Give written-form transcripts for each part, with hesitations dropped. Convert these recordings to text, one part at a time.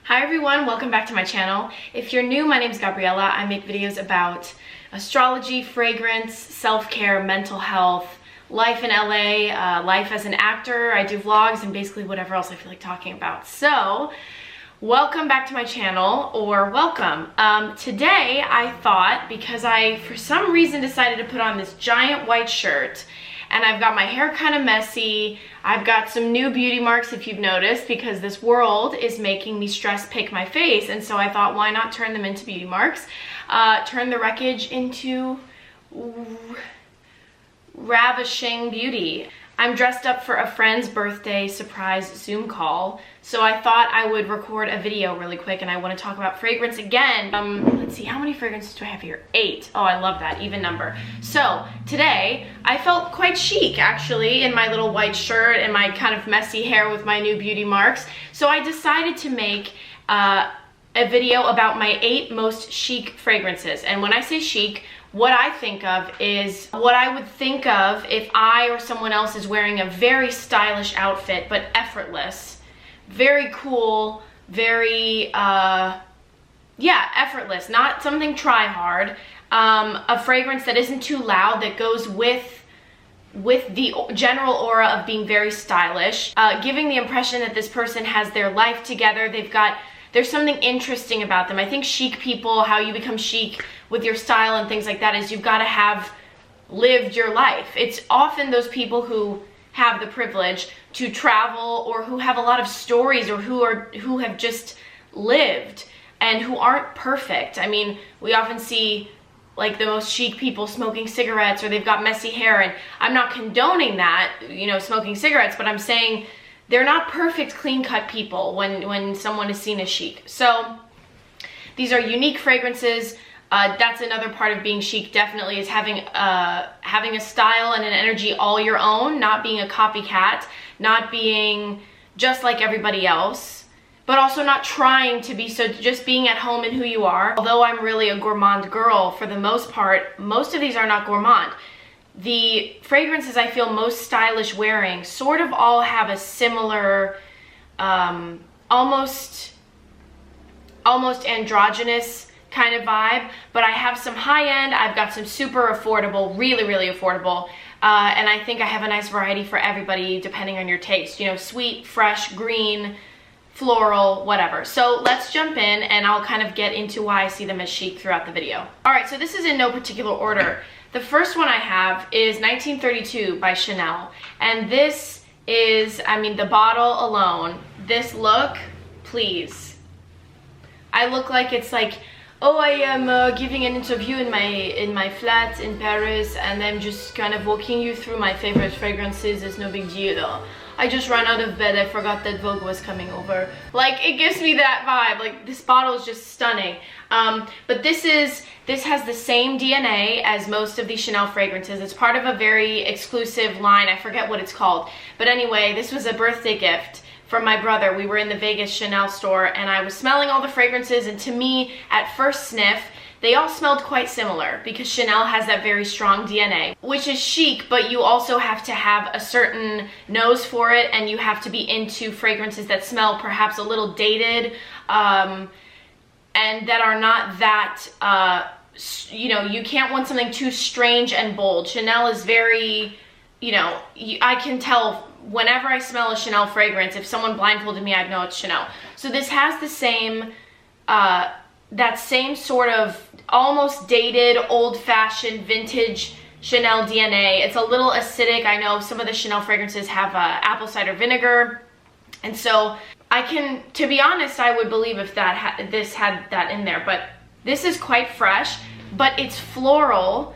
Hi everyone, welcome back to my channel. If you're new, my name is Gabriella. I make videos about astrology, fragrance, self-care, mental health, life in LA, life as an actor. I do vlogs and basically whatever else I feel like talking about. So, welcome back to my channel, or welcome. Today I thought, because I for some reason decided to put on this giant white shirt, and I've got my hair kind of messy. I've got some new beauty marks, if you've noticed, because this world is making me stress pick my face. And so I thought, why not turn them into beauty marks? Turn the wreckage into ravishing beauty. I'm dressed up for a friend's birthday surprise Zoom call, so I thought I would record a video really quick, and I want to talk about fragrance again. Let's see, how many fragrances do I have here? 8. Oh, I love that, even number. So today I felt quite chic actually in my little white shirt and my kind of messy hair with my new beauty marks. So I decided to make a video about my 8 most chic fragrances. And when I say chic, what I think of is what I would think of if I or someone else is wearing a very stylish outfit, but effortless. Very cool, very, effortless. Not something try hard. A fragrance that isn't too loud, that goes with the general aura of being very stylish, giving the impression that this person has their life together. There's something interesting about them. I think chic people, how you become chic with your style and things like that is you've got to have lived your life. It's often those people who have the privilege to travel, or who have a lot of stories, or who have just lived and who aren't perfect. I mean, we often see like the most chic people smoking cigarettes, or they've got messy hair, and I'm not condoning that, you know, smoking cigarettes, but I'm saying they're not perfect, clean-cut people when someone is seen as chic. So these are unique fragrances. That's another part of being chic, definitely, is having a style and an energy all your own, not being a copycat, not being just like everybody else, but also not trying to be, so just being at home in who you are. Although I'm really a gourmand girl, for the most part, most of these are not gourmand. The fragrances I feel most stylish wearing sort of all have a similar, almost androgynous kind of vibe, but I have some high-end, I've got some super affordable, really, really affordable, and I think I have a nice variety for everybody depending on your taste. You know, sweet, fresh, green, floral, whatever. So let's jump in and I'll kind of get into why I see them as chic throughout the video. Alright, so this is in no particular order. The first one I have is 1932 by Chanel, and this is, I mean, the bottle alone, this look, please. I look like it's like, oh, I am giving an interview in my flat in Paris, and I'm just kind of walking you through my favorite fragrances. It's no big deal. I just ran out of bed, I forgot that Vogue was coming over. Like, it gives me that vibe. Like, this bottle is just stunning. But this has the same DNA as most of these Chanel fragrances. It's part of a very exclusive line. I forget what it's called. But anyway, this was a birthday gift from my brother. We were in the Vegas Chanel store, and I was smelling all the fragrances, and to me, at first sniff, they all smelled quite similar, because Chanel has that very strong DNA, which is chic, but you also have to have a certain nose for it, and you have to be into fragrances that smell perhaps a little dated, and that are not that, you know, you can't want something too strange and bold. Chanel is very, you know, I can tell whenever I smell a Chanel fragrance, if someone blindfolded me, I'd know it's Chanel. So this has the same, that same sort of almost dated, old-fashioned, vintage Chanel DNA. It's a little acidic. I know some of the Chanel fragrances have apple cider vinegar, and so I can, to be honest, I would believe if this had that in there. But this is quite fresh, but it's floral,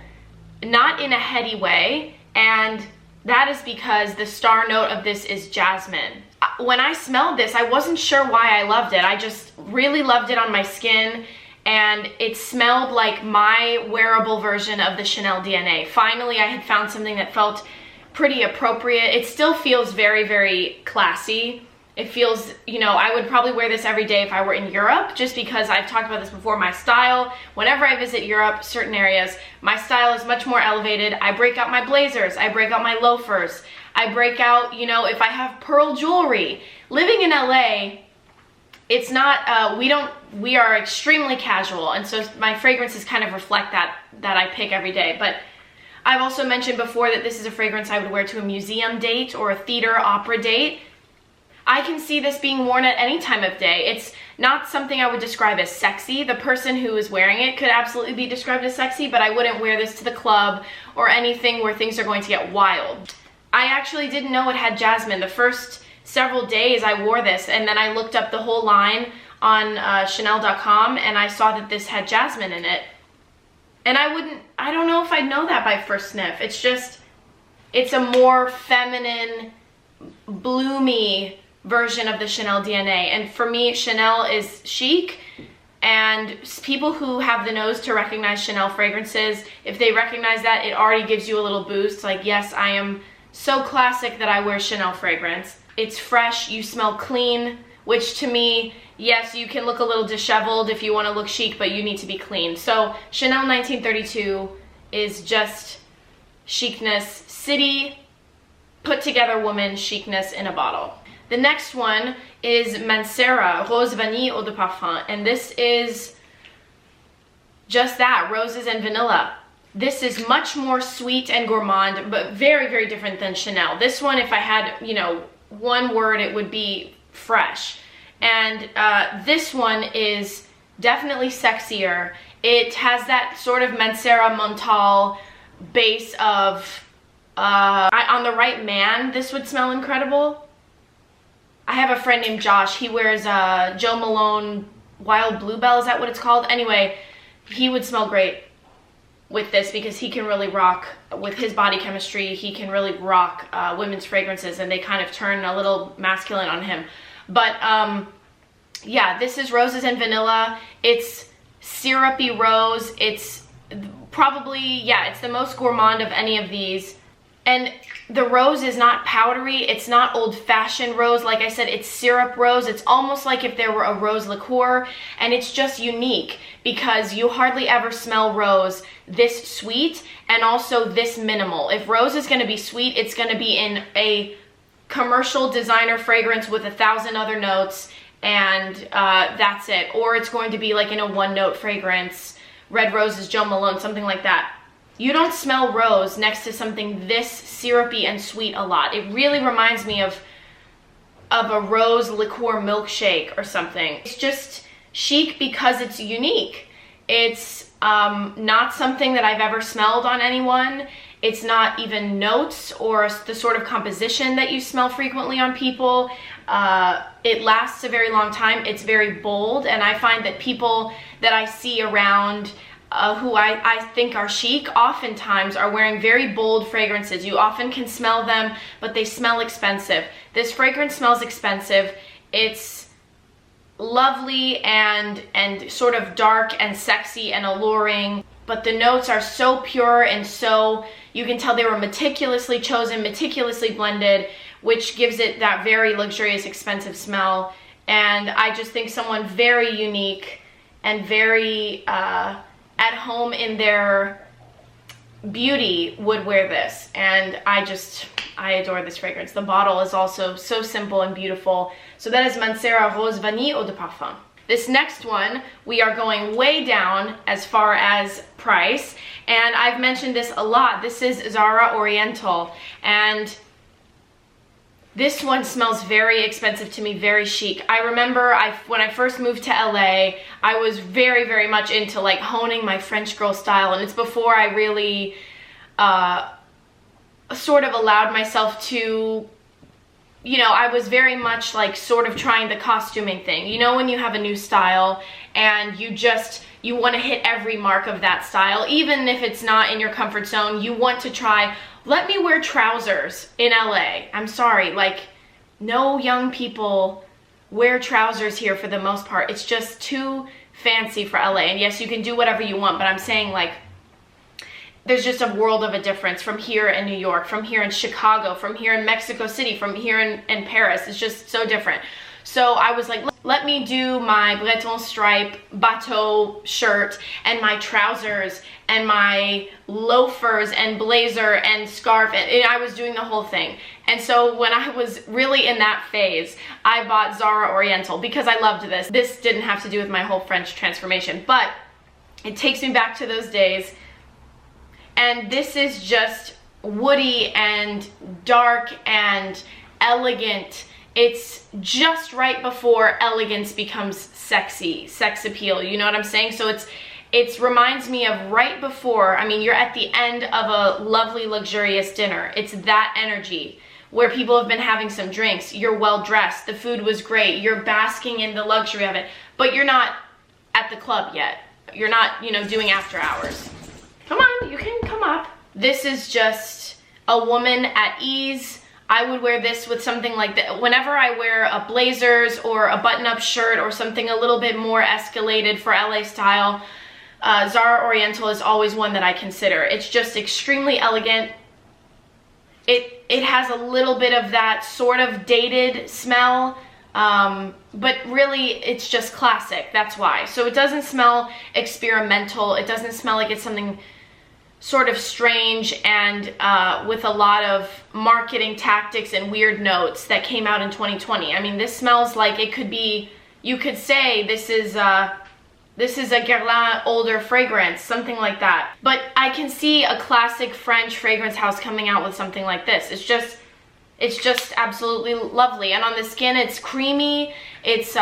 not in a heady way, and that is because the star note of this is jasmine. When I smelled this, I wasn't sure why I loved it. I just really loved it on my skin, and it smelled like my wearable version of the Chanel DNA. Finally, I had found something that felt pretty appropriate. It still feels very, very classy. It feels, you know, I would probably wear this every day if I were in Europe, just because I've talked about this before. My style, whenever I visit Europe, certain areas, my style is much more elevated. I break out my blazers, I break out my loafers, I break out, you know, if I have pearl jewelry. Living in LA, It's not, we are extremely casual, and so my fragrances kind of reflect that I pick every day. But I've also mentioned before that this is a fragrance I would wear to a museum date or a theater opera date. I can see this being worn at any time of day. It's not something I would describe as sexy. The person who is wearing it could absolutely be described as sexy, but I wouldn't wear this to the club or anything where things are going to get wild. I actually didn't know it had jasmine. The first several days I wore this, and then I looked up the whole line on Chanel.com, and I saw that this had jasmine in it. And I don't know if I'd know that by first sniff. It's just, it's a more feminine, bloomy version of the Chanel DNA. And for me, Chanel is chic, and people who have the nose to recognize Chanel fragrances, if they recognize that, it already gives you a little boost. Like, yes, I am so classic that I wear Chanel fragrance. It's fresh, you smell clean, which to me, yes, you can look a little disheveled if you want to look chic, but you need to be clean. So Chanel 1932 is just chicness, city, put together woman chicness in a bottle. The next one is Mancera Roses Vanille Eau de Parfum, and this is just that, roses and vanilla. This is much more sweet and gourmand, but very, very different than Chanel. This one, if I had, you know, one word, it would be fresh. And this one is definitely sexier. It has that sort of Mancera Montal base of, on the right man, this would smell incredible. I have a friend named Josh. He wears Joe Malone Wild Bluebell, is that what it's called? Anyway, he would smell great with this because he can really rock, with his body chemistry, he can really rock women's fragrances, and they kind of turn a little masculine on him. But yeah, this is roses and vanilla. It's syrupy rose. It's probably, yeah, it's the most gourmand of any of these. And the rose is not powdery. It's not old-fashioned rose. Like I said, it's syrup rose. It's almost like if there were a rose liqueur, and it's just unique because you hardly ever smell rose this sweet and also this minimal. If rose is going to be sweet, it's going to be in a commercial designer fragrance with 1,000 other notes, and that's it. Or it's going to be like in a one-note fragrance, Red Roses, Joe Malone, something like that. You don't smell rose next to something this syrupy and sweet a lot. It really reminds me of a rose liqueur milkshake or something. It's just chic because it's unique. It's not something that I've ever smelled on anyone. It's not even notes or the sort of composition that you smell frequently on people. It lasts a very long time. It's very bold, and I find that people that I see around who I think are chic oftentimes are wearing very bold fragrances. You often can smell them, but they smell expensive. This fragrance smells expensive. It's lovely and sort of dark and sexy and alluring, but the notes are so pure and so, you can tell they were meticulously chosen, meticulously blended, which gives it that very luxurious, expensive smell. And I just think someone very unique and very at home in their beauty would wear this. And I adore this fragrance. The bottle is also so simple and beautiful. So that is Mancera Roses Vanille Eau de Parfum. This next one, we are going way down as far as price, and I've mentioned this a lot. This is Zara Oriental, and this one smells very expensive to me, very chic. I remember when I first moved to LA, I was very, very much into like honing my French girl style, and it's before I really sort of allowed myself to, you know, I was very much like sort of trying the costuming thing. You know, when you have a new style and you want to hit every mark of that style, even if it's not in your comfort zone, you want to try, let me wear trousers in LA. I'm sorry, like, no young people wear trousers here for the most part. It's just too fancy for LA. And yes, you can do whatever you want, but I'm saying, like, there's just a world of a difference from here in New York, from here in Chicago, from here in Mexico City, from here in Paris. It's just so different. So I was like, let me do my Breton stripe bateau shirt and my trousers and my loafers and blazer and scarf. And I was doing the whole thing. And so when I was really in that phase, I bought Zara Oriental because I loved this. This didn't have to do with my whole French transformation, but it takes me back to those days. And this is just woody and dark and elegant. It's just right before elegance becomes sexy, sex appeal, you know what I'm saying? So it reminds me of right before, I mean, you're at the end of a lovely, luxurious dinner. It's that energy where people have been having some drinks, you're well dressed, the food was great, you're basking in the luxury of it, but you're not at the club yet. You're not, you know, doing after hours. Come on, you can come up. This is just a woman at ease. I would wear this with something like that. Whenever I wear a blazers or a button-up shirt or something a little bit more escalated for LA style, Zara Oriental is always one that I consider. It's just extremely elegant. It has a little bit of that sort of dated smell, but really it's just classic, that's why. So it doesn't smell experimental, it doesn't smell like it's something sort of strange and with a lot of marketing tactics and weird notes that came out in 2020. I mean, this smells like it could be, you could say this is a Guerlain older fragrance, something like that. But I can see a classic French fragrance house coming out with something like this. It's just absolutely lovely. And on the skin, it's creamy. It's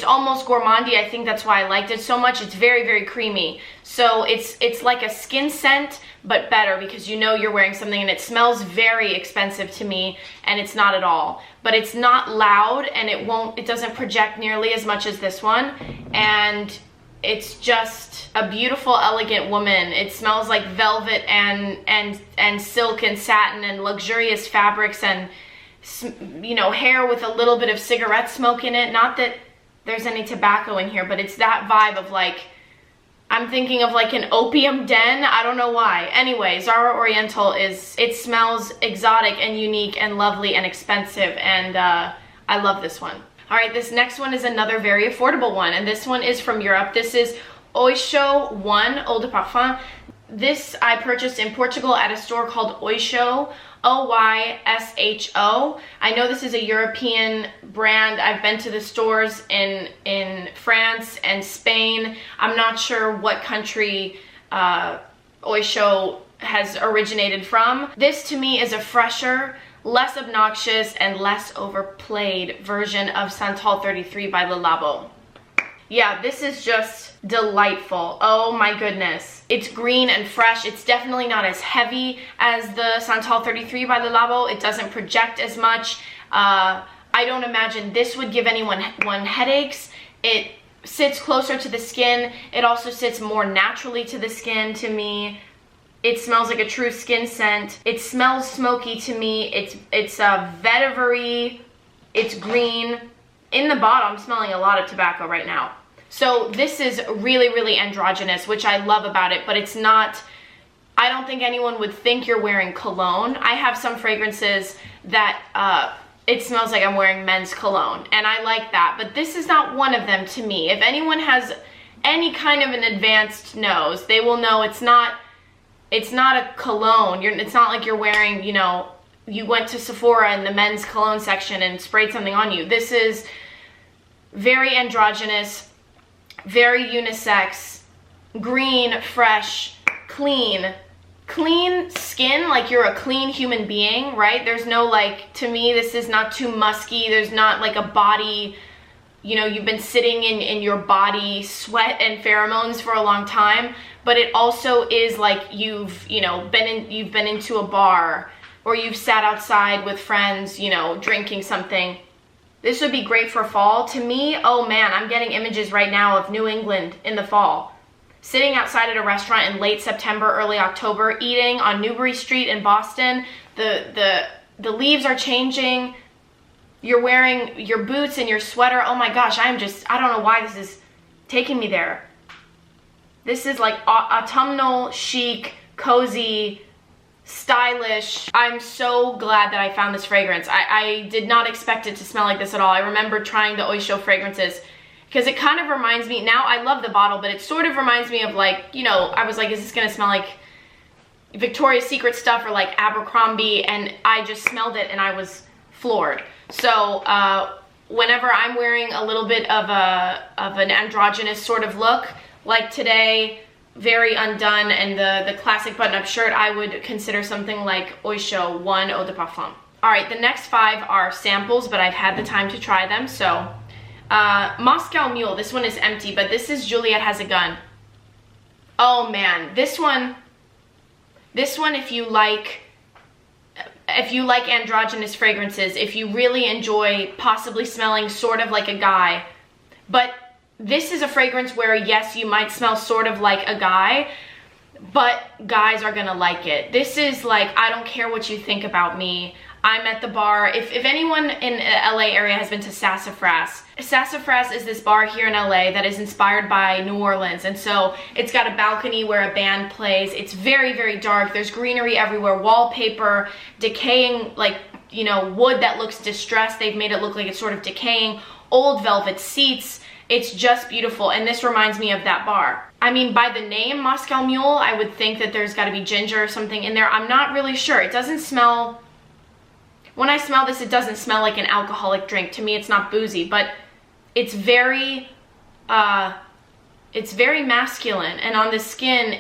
almost gourmandy. I think that's why I liked it so much. It's very, very creamy. So it's like a skin scent, but better because you know you're wearing something, and it smells very expensive to me, and it's not at all. But it's not loud, and it doesn't project nearly as much as this one. And it's just a beautiful, elegant woman. It smells like velvet and silk and satin and luxurious fabrics and, you know, hair with a little bit of cigarette smoke in it. Not that there's any tobacco in here, but it's that vibe of like, I'm thinking of like an opium den. I don't know why. Anyway, Zara Oriental it smells exotic and unique and lovely and expensive, and I love this one. All right, this next one is another very affordable one, and this one is from Europe. This is Oysho 1 Eau de Parfum. This I purchased in Portugal at a store called Oysho, Oysho. I know this is a European brand. I've been to the stores in France and Spain. I'm not sure what country Oysho has originated from. This to me is a fresher, less obnoxious, and less overplayed version of Santal 33 by Le Labo. Yeah, this is just delightful. Oh my goodness. It's green and fresh. It's definitely not as heavy as the Santal 33 by Le Labo. It doesn't project as much. I don't imagine this would give anyone headaches. It sits closer to the skin. It also sits more naturally to the skin to me. It smells like a true skin scent. It smells smoky to me. It's vetiver-y. It's green. In the bottle, I'm smelling a lot of tobacco right now. So this is really, really androgynous, which I love about it, but it's not, I don't think anyone would think you're wearing cologne. I have some fragrances that it smells like I'm wearing men's cologne, and I like that, but this is not one of them to me. If anyone has any kind of an advanced nose, they will know it's not a cologne. It's not like you're wearing, you know, you went to Sephora in the men's cologne section and sprayed something on you. This is very androgynous, very unisex, green, fresh, clean skin, like you're a clean human being, right? There's no like, to me, this is not too musky. There's not like a body, you know, you've been sitting in your body sweat and pheromones for a long time, but it also is like you've been into a bar, or you've sat outside with friends, you know, drinking something. This would be great for fall. To me, oh man, I'm getting images right now of New England in the fall. Sitting outside at a restaurant in late September, early October, eating on Newbury Street in Boston. The leaves are changing. You're wearing your boots and your sweater. Oh my gosh, I don't know why this is taking me there. This is like autumnal, chic, cozy, stylish. I'm so glad that I found this fragrance. I did not expect it to smell like this at all. I remember trying the Oysho fragrances because it kind of reminds me, now I love the bottle, but it sort of reminds me of like, you know, I was like, is this gonna smell like, Victoria's Secret stuff or like Abercrombie, and I just smelled it and I was floored. So whenever I'm wearing a little bit of an androgynous sort of look, like today, very undone, and the classic button-up shirt, I would consider something like Oysho 1 Eau de Parfum. All right, the next 5 are samples, but I've had the time to try them. So Moscow Mule, this one is empty, but this is Juliette Has A Gun. Oh man, this one, if you like androgynous fragrances, if you really enjoy possibly smelling sort of like a guy, but this is a fragrance where, yes, you might smell sort of like a guy, but guys are gonna like it. This is like, I don't care what you think about me. I'm at the bar. If anyone in the LA area has been to Sassafras, Sassafras is this bar here in LA that is inspired by New Orleans. And so it's got a balcony where a band plays. It's very, very dark. There's greenery everywhere, wallpaper, decaying, like, you know, wood that looks distressed. They've made it look like it's sort of decaying, old velvet seats. It's just beautiful, and this reminds me of that bar. I mean, by the name Moscow Mule, I would think that there's got to be ginger or something in there. I'm not really sure. It doesn't smell, when I smell this, it doesn't smell like an alcoholic drink. To me, it's not boozy, but it's very masculine, and on the skin,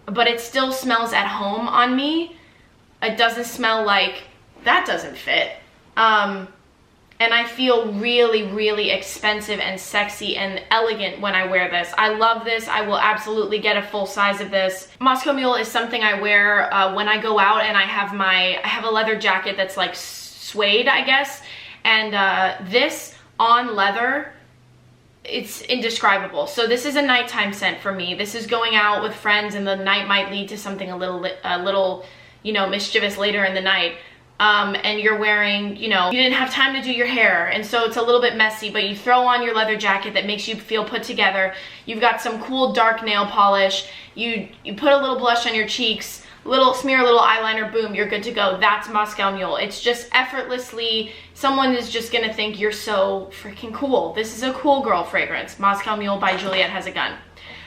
but it still smells at home on me. It doesn't smell like, that doesn't fit. And I feel really, really expensive and sexy and elegant when I wear this. I love this. I will absolutely get a full size of this. Moscow Mule is something I wear when I go out, and I have a leather jacket that's like suede, I guess. And this on leather, it's indescribable. So this is a nighttime scent for me. This is going out with friends, and the night might lead to something a little, you know, mischievous later in the night. And you're wearing, you know, you didn't have time to do your hair, and so it's a little bit messy, but you throw on your leather jacket that makes you feel put together. You've got some cool dark nail polish. You put a little blush on your cheeks, smear a little eyeliner, boom, you're good to go. That's Moscow Mule. It's just effortlessly, someone is just gonna think you're so freaking cool. This is a cool girl fragrance. Moscow Mule by Juliette Has A Gun.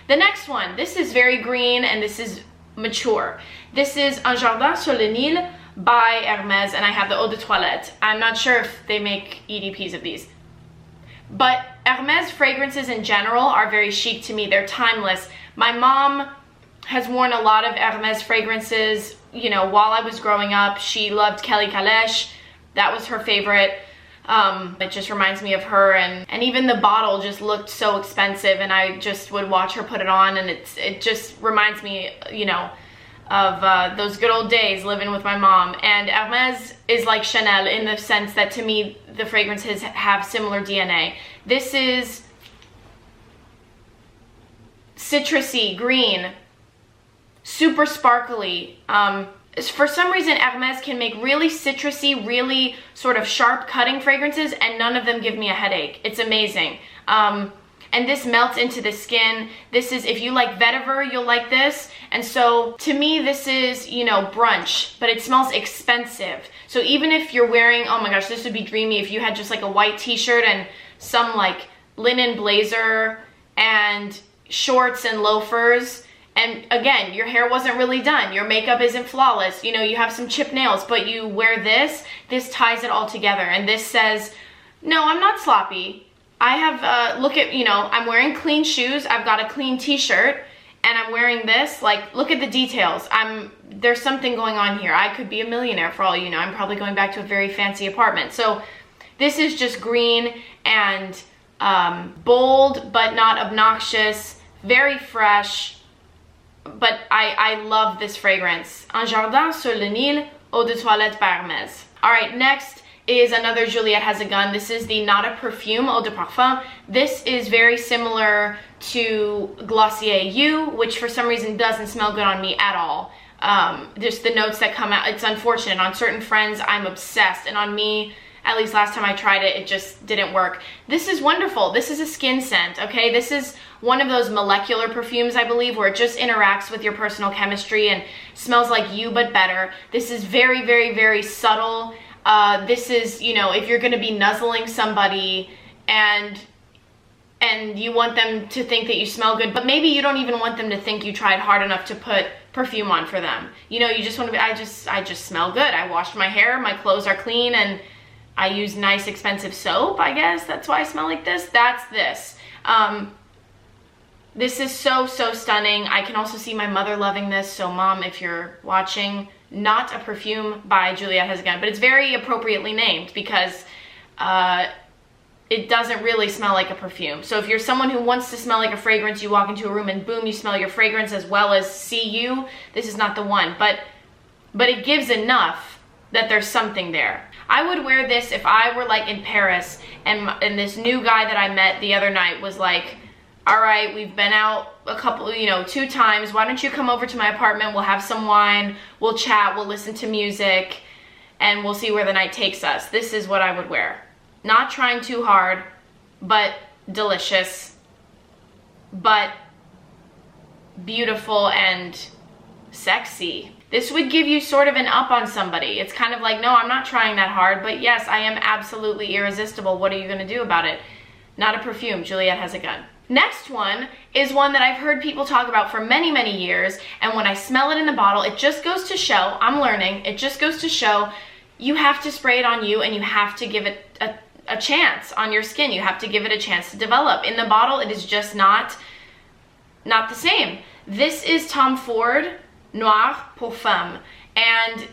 The next one, this is very green, and this is mature. This is Un Jardin Sur Le Nil by Hermes, and I have the Eau de Toilette. I'm not sure if they make EDPs of these, but Hermes fragrances in general are very chic to me. They're timeless. My mom has worn a lot of Hermes fragrances, you know, while I was growing up. She loved Kelly Kalesh. That was her favorite. It just reminds me of her, and even the bottle just looked so expensive, and I just would watch her put it on, and it just reminds me, you know, of those good old days living with my mom. And Hermes is like Chanel in the sense that, to me, the fragrances have similar DNA. This is citrusy, green, super sparkly. For some reason, Hermes can make really citrusy, really sort of sharp cutting fragrances, and none of them give me a headache. It's amazing. And this melts into the skin. This is, if you like vetiver, you'll like this. And so to me, this is, you know, brunch, but it smells expensive. So even if you're wearing, oh my gosh, this would be dreamy if you had just like a white t-shirt and some like linen blazer and shorts and loafers. And again, your hair wasn't really done. Your makeup isn't flawless. You know, you have some chipped nails, but you wear this ties it all together. And this says, no, I'm not sloppy. I have, look at, you know, I'm wearing clean shoes. I've got a clean t-shirt, and I'm wearing this. Like, look at the details. There's something going on here. I could be a millionaire for all you know. I'm probably going back to a very fancy apartment. So this is just green and bold, but not obnoxious, very fresh. But I love this fragrance. Un Jardin Sur Le Nil, Eau de Toilette by Hermes. All right, next is another Juliette Has A Gun. This is the Not A Perfume, Eau de Parfum. This is very similar to Glossier You, which for some reason doesn't smell good on me at all. Just the notes that come out, it's unfortunate. On certain friends, I'm obsessed, and on me, at least last time I tried it, it just didn't work. This is wonderful. This is a skin scent, okay? This is one of those molecular perfumes, I believe, where it just interacts with your personal chemistry and smells like you, but better. This is very, very, very subtle. This is, you know, if you're gonna be nuzzling somebody and you want them to think that you smell good, but maybe you don't even want them to think you tried hard enough to put perfume on for them. You know, you just want to be, I just smell good. I washed my hair, my clothes are clean, and I use nice expensive soap, I guess. That's why I smell like this. That's this. This is so, so stunning. I can also see my mother loving this. So mom, if you're watching, Not A Perfume by Juliette Has A Gun, but it's very appropriately named because it doesn't really smell like a perfume. So if you're someone who wants to smell like a fragrance, you walk into a room and boom, you smell your fragrance as well as see you, this is not the one. But it gives enough that there's something there. I would wear this if I were like in Paris and this new guy that I met the other night was like, all right, we've been out a couple, you know, 2 times. Why don't you come over to my apartment? We'll have some wine, we'll chat, we'll listen to music, and we'll see where the night takes us. This is what I would wear. Not trying too hard, but delicious, but beautiful and sexy. This would give you sort of an up on somebody. It's kind of like, no, I'm not trying that hard, but yes, I am absolutely irresistible. What are you gonna do about it? Not A Perfume, Juliette Has A Gun. Next one is one that I've heard people talk about for many, many years, and when I smell it in the bottle, it just goes to show, I'm learning, it just goes to show you have to spray it on you and you have to give it a chance on your skin. You have to give it a chance to develop. In the bottle, it is just not the same. This is Tom Ford Noir pour Femme, and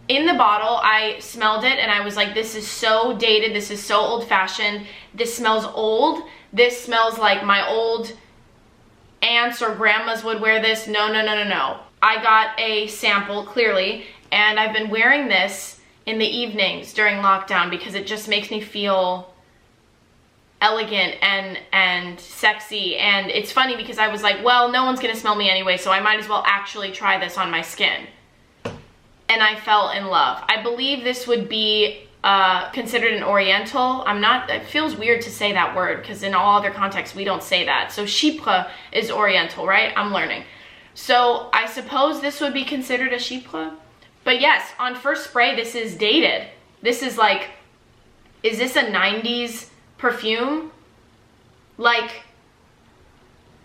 in the bottle, I smelled it and I was like, this is so dated, this is so old-fashioned, this smells old, this smells like my old aunts or grandmas would wear this. No, no, no, no, no. I got a sample, clearly, and I've been wearing this in the evenings during lockdown because it just makes me feel elegant and sexy. And it's funny because I was like, well, no one's gonna smell me anyway, so I might as well actually try this on my skin. And I fell in love. I believe this would be considered an Oriental. It feels weird to say that word because in all other contexts we don't say that. So Chypre is Oriental, right? I'm learning. So I suppose this would be considered a Chypre. But yes, on first spray, this is dated. This is like, is this a 90s perfume? Like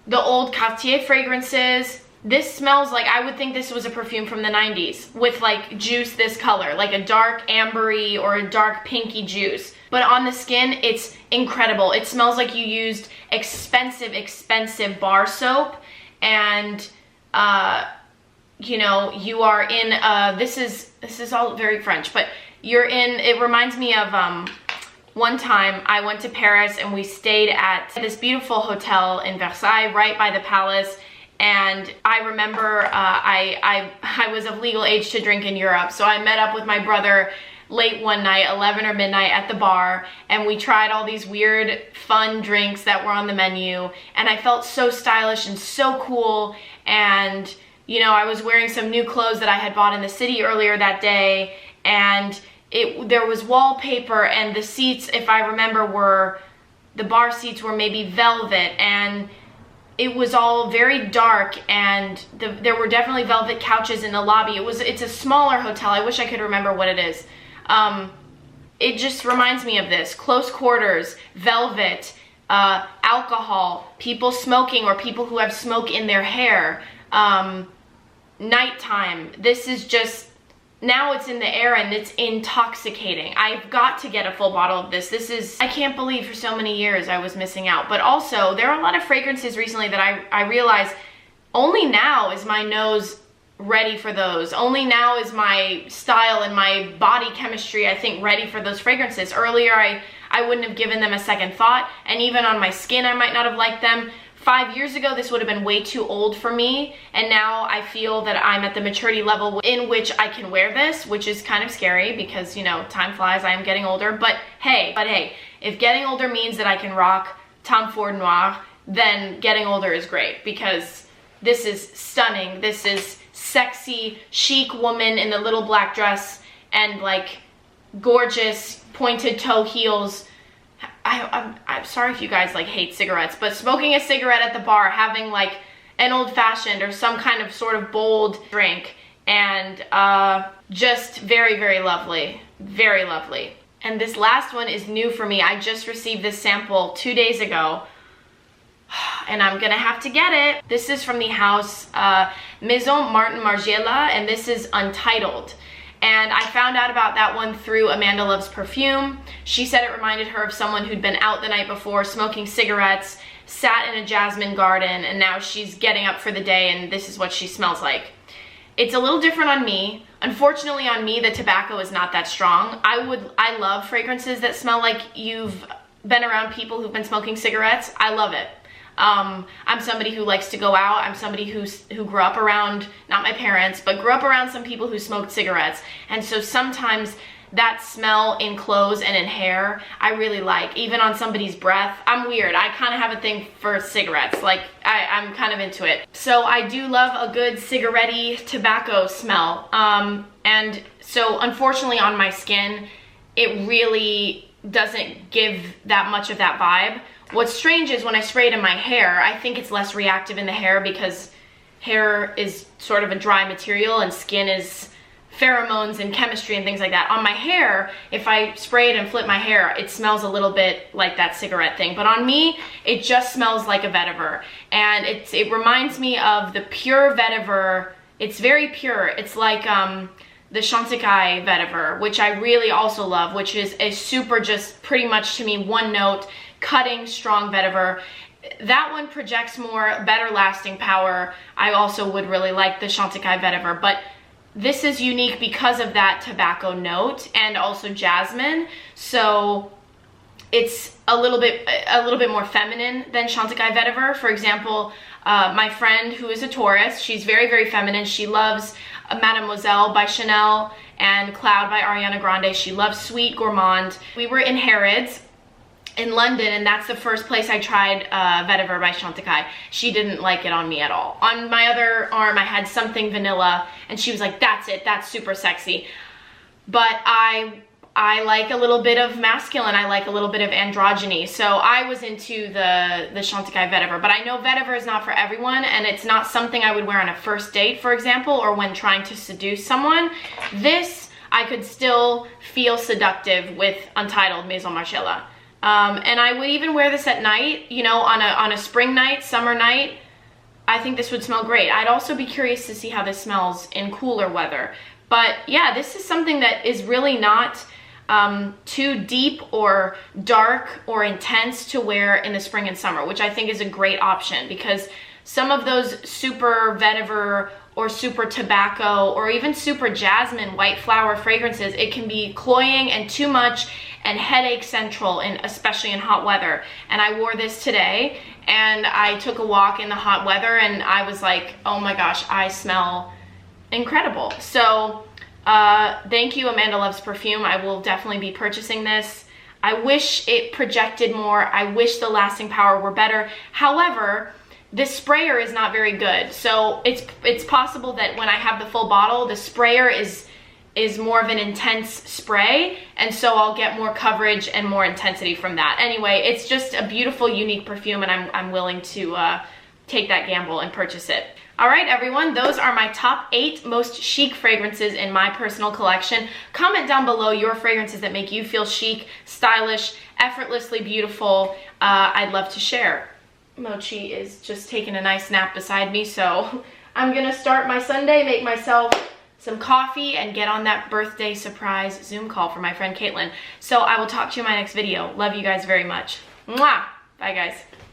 the old Cartier fragrances. This smells like, I would think this was a perfume from the 90s with like juice this color, like a dark ambery or a dark pinky juice. But on the skin, it's incredible. It smells like you used expensive, expensive bar soap, and you know, you are in, this is all very French, but you're in, it reminds me of one time I went to Paris and we stayed at this beautiful hotel in Versailles right by the palace. And I remember I was of legal age to drink in Europe, so I met up with my brother late one night, 11 or midnight, at the bar, and we tried all these weird, fun drinks that were on the menu, and I felt so stylish and so cool. And you know, I was wearing some new clothes that I had bought in the city earlier that day, and there was wallpaper, and the seats, if I remember, the bar seats were maybe velvet, and it was all very dark, and there were definitely velvet couches in the lobby. It's a smaller hotel. I wish I could remember what it is. It just reminds me of this. Close quarters, velvet, alcohol, people smoking or people who have smoke in their hair, nighttime. This is just, now it's in the air and it's intoxicating. I've got to get a full bottle of this. This is, I can't believe for so many years I was missing out. But also, there are a lot of fragrances recently that I realize only now is my nose ready for those. Only now is my style and my body chemistry, I think, ready for those fragrances. Earlier, I wouldn't have given them a second thought, and even on my skin, I might not have liked them. 5 years ago, this would have been way too old for me, and now I feel that I'm at the maturity level in which I can wear this, which is kind of scary because, you know, time flies, I am getting older, but hey, if getting older means that I can rock Tom Ford Noir, then getting older is great because this is stunning. This is sexy, chic woman in the little black dress and like gorgeous pointed toe heels. I'm sorry if you guys like hate cigarettes, but smoking a cigarette at the bar, having like an old-fashioned or some kind of sort of bold drink, and just very, very lovely, very lovely. And this last one is new for me. I just received this sample 2 days ago. and I'm gonna have to get it. This is from the house Maison Margiela, and this is Untitled. And I found out about that one through Amanda Loves Perfume. She said it reminded her of someone who'd been out the night before smoking cigarettes, sat in a jasmine garden, and now she's getting up for the day and this is what she smells like. It's a little different on me. Unfortunately on me, the tobacco is not that strong. I love fragrances that smell like you've been around people who've been smoking cigarettes. I love it. I'm somebody who likes to go out. I'm somebody who grew up around, not my parents, but grew up around some people who smoked cigarettes. And so sometimes that smell in clothes and in hair, I really like, even on somebody's breath. I'm weird. I kind of have a thing for cigarettes. Like, I'm kind of into it. So I do love a good cigarette-y tobacco smell. And so unfortunately on my skin, it really doesn't give that much of that vibe. What's strange is when I spray it in my hair, I think it's less reactive in the hair because hair is sort of a dry material and skin is pheromones and chemistry and things like that. On my hair, if I spray it and flip my hair, it smells a little bit like that cigarette thing. But on me, it just smells like a vetiver. And it reminds me of the pure vetiver. It's very pure. It's like the Chantecaille vetiver, which I really also love, which is a super, just pretty much to me, one note, cutting, strong vetiver. That one projects more, better lasting power. I also would really like the Chantecaille vetiver, but this is unique because of that tobacco note and also jasmine. So it's a little bit more feminine than Chantecaille vetiver. For example, my friend who is a Taurus, she's very, very feminine. She loves Mademoiselle by Chanel and Cloud by Ariana Grande. She loves Sweet Gourmand. We were in Harrods in London, and that's the first place I tried vetiver by Chantecaille. She didn't like it on me at all. On my other arm, I had Something Vanilla, and she was like, that's it, that's super sexy. But I like a little bit of masculine, I like a little bit of androgyny, so I was into the Chantecaille vetiver. But I know vetiver is not for everyone, and it's not something I would wear on a first date, for example, or when trying to seduce someone. This, I could still feel seductive with Untitled Maison Margiela. And I would even wear this at night, you know, on a spring night, summer night. I think this would smell great. I'd also be curious to see how this smells in cooler weather. But yeah, this is something that is really not too deep or dark or intense to wear in the spring and summer, which I think is a great option, because some of those super vetiver or super tobacco or even super jasmine white flower fragrances, it can be cloying and too much and headache central, especially in hot weather. And I wore this today and I took a walk in the hot weather and I was like, oh my gosh, I smell incredible. So thank you, Amanda Loves Perfume. I will definitely be purchasing this. I wish it projected more. I wish the lasting power were better. However, this sprayer is not very good. So it's possible that when I have the full bottle, the sprayer is more of an intense spray, and so I'll get more coverage and more intensity from that. Anyway, it's just a beautiful, unique perfume, and I'm willing to take that gamble and purchase it. All right, everyone, those are my top 8 most chic fragrances in my personal collection. Comment down below your fragrances that make you feel chic, stylish, effortlessly beautiful. I'd love to share. Mochi is just taking a nice nap beside me, so I'm gonna start my Sunday, make myself some coffee, and get on that birthday surprise Zoom call for my friend Caitlin. So I will talk to you in my next video. Love you guys very much. Mwah! Bye, guys.